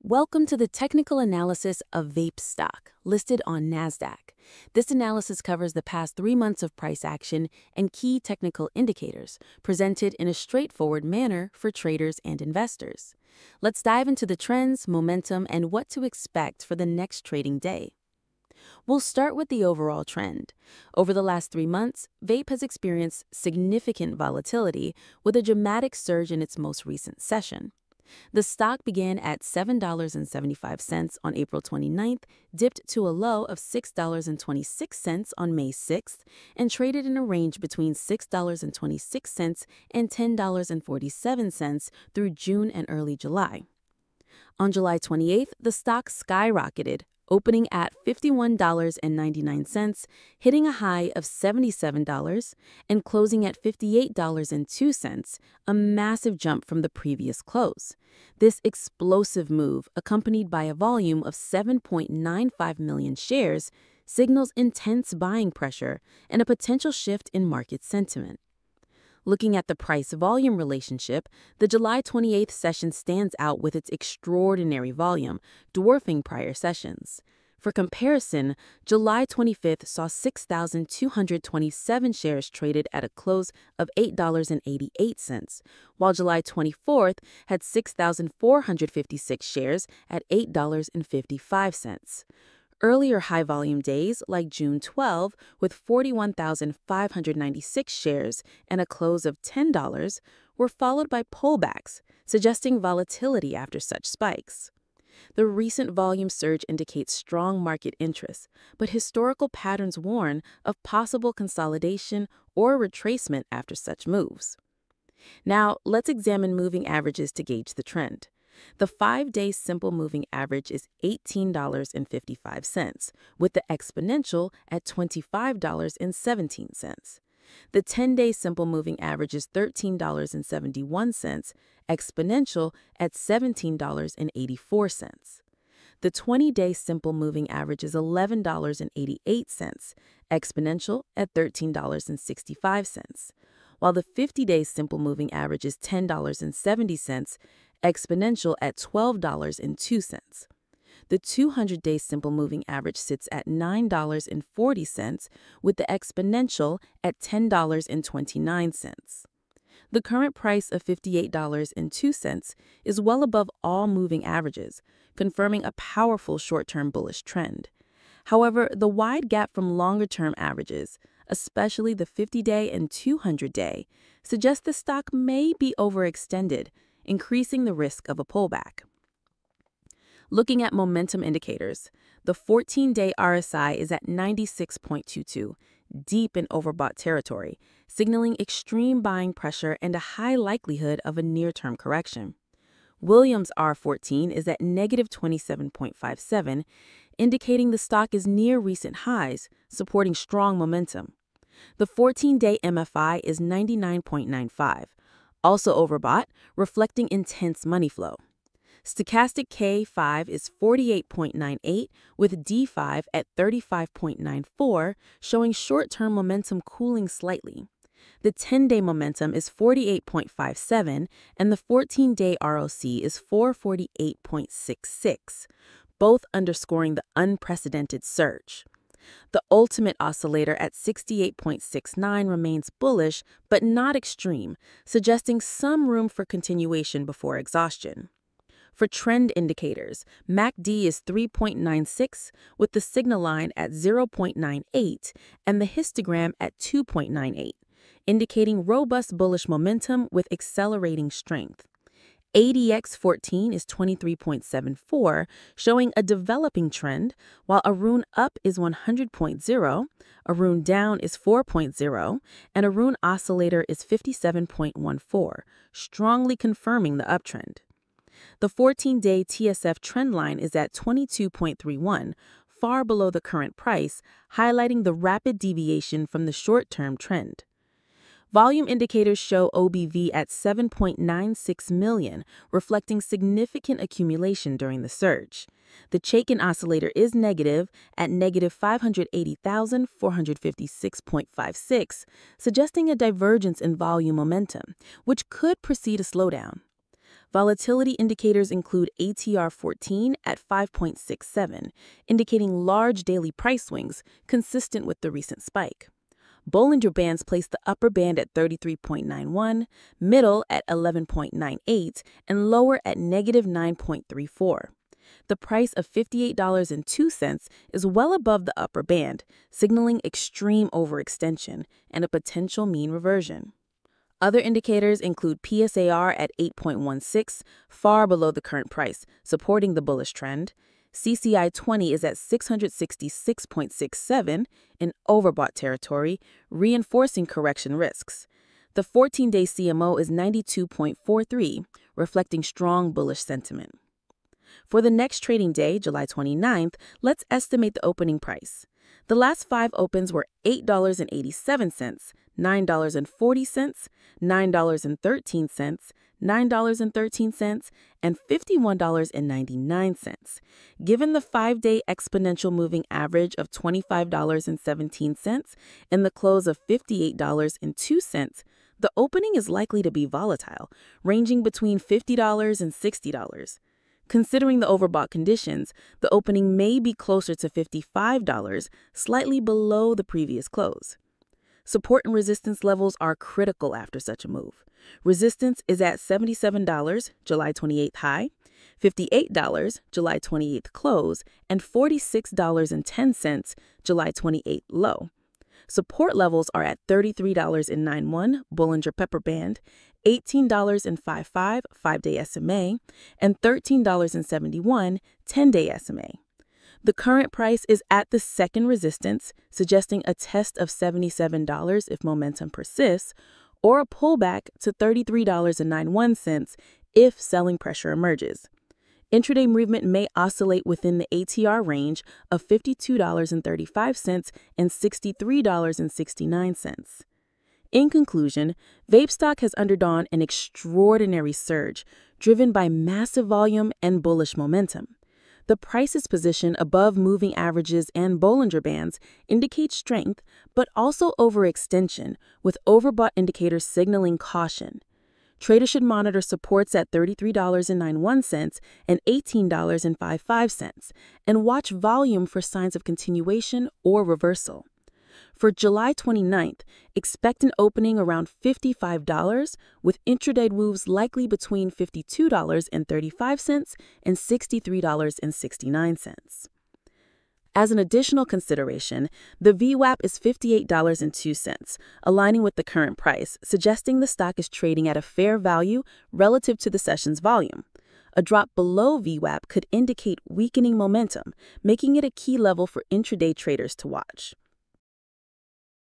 Welcome to the technical analysis of vape stock, listed on NASDAQ. This analysis covers the past 3 months of price action and key technical indicators, presented in a straightforward manner for traders and investors. Let's dive into the trends, momentum, and what to expect for the next trading day. We'll start with the overall trend. Over the last 3 months, vape has experienced significant volatility with a dramatic surge in its most recent session. The stock began at $7.75 on April 29th, dipped to a low of $6.26 on May 6th, and traded in a range between $6.26 and $10.47 through June and early July. On July 28th, the stock skyrocketed, opening at $51.99, hitting a high of $77, and closing at $58.02, a massive jump from the previous close. This explosive move, accompanied by a volume of 7.95 million shares, signals intense buying pressure and a potential shift in market sentiment. Looking at the price-volume relationship, the July 28th session stands out with its extraordinary volume, dwarfing prior sessions. For comparison, July 25th saw 6,227 shares traded at a close of $8.88, while July 24th had 6,456 shares at $8.55. Earlier high-volume days, like June 12, with 41,596 shares and a close of $10, were followed by pullbacks, suggesting volatility after such spikes. The recent volume surge indicates strong market interest, but historical patterns warn of possible consolidation or retracement after such moves. Now, let's examine moving averages to gauge the trend. The 5-day simple moving average is $18.55, with the exponential at $25.17. The 10-day simple moving average is $13.71, exponential at $17.84. The 20-day simple moving average is $11.88, exponential at $13.65, while the 50-day simple moving average is $10.70, exponential at $12.02. The 200-day simple moving average sits at $9.40, with the exponential at $10.29. The current price of $58.02 is well above all moving averages, confirming a powerful short-term bullish trend. However, the wide gap from longer-term averages, especially the 50-day and 200-day, suggests the stock may be overextended, increasing the risk of a pullback. Looking at momentum indicators, the 14-day RSI is at 96.22, deep in overbought territory, signaling extreme buying pressure and a high likelihood of a near-term correction. Williams R14 is at negative 27.57, indicating the stock is near recent highs, supporting strong momentum. The 14-day MFI is 99.95. Also overbought, reflecting intense money flow. Stochastic K5 is 48.98, with D5 at 35.94, showing short-term momentum cooling slightly. The 10-day momentum is 48.57, and the 14-day ROC is 448.66, both underscoring the unprecedented surge. The ultimate oscillator at 68.69 remains bullish, but not extreme, suggesting some room for continuation before exhaustion. For trend indicators, MACD is 3.96, with the signal line at 0.98 and the histogram at 2.98, indicating robust bullish momentum with accelerating strength. ADX14 is 23.74, showing a developing trend, while a rune up is 100.0, a rune down is 4.0, and a rune oscillator is 57.14, strongly confirming the uptrend. The 14-day TSF trend line is at 22.31, far below the current price, highlighting the rapid deviation from the short-term trend. Volume indicators show OBV at 7.96 million, reflecting significant accumulation during the surge. The Chaikin oscillator is negative at negative 580,456.56, suggesting a divergence in volume momentum, which could precede a slowdown. Volatility indicators include ATR 14 at 5.67, indicating large daily price swings consistent with the recent spike. Bollinger Bands place the upper band at 33.91, middle at 11.98, and lower at -9.34. The price of $58.02 is well above the upper band, signaling extreme overextension and a potential mean reversion. Other indicators include PSAR at 8.16, far below the current price, supporting the bullish trend. CCI 20 is at 666.67 in overbought territory, reinforcing correction risks. The 14-day CMO is 92.43, reflecting strong bullish sentiment. For the next trading day, July 29th, let's estimate the opening price. The last 5 opens were $8.87, $9.40, $9.13, $9.13, and $51.99. Given the 5-day exponential moving average of $25.17 and the close of $58.02, the opening is likely to be volatile, ranging between $50 and $60. Considering the overbought conditions, the opening may be closer to $55, slightly below the previous close. Support and resistance levels are critical after such a move. Resistance is at $77, July 28th high, $58, July 28th close, and $46.10, July 28th low. Support levels are at $33.91, Bollinger Pepper Band, $18.55, 5-day SMA, and $13.71, 10-day SMA. The current price is at the second resistance, suggesting a test of $77 if momentum persists, or a pullback to $33.91 if selling pressure emerges. Intraday movement may oscillate within the ATR range of $52.35 and $63.69. In conclusion, vape stock has undergone an extraordinary surge, driven by massive volume and bullish momentum. The price's position above moving averages and Bollinger Bands indicates strength, but also overextension, with overbought indicators signaling caution. Traders should monitor supports at $33.91 and $18.55, and watch volume for signs of continuation or reversal. For July 29th, expect an opening around $55, with intraday moves likely between $52.35 and $63.69. As an additional consideration, the VWAP is $58.02, aligning with the current price, suggesting the stock is trading at a fair value relative to the session's volume. A drop below VWAP could indicate weakening momentum, making it a key level for intraday traders to watch.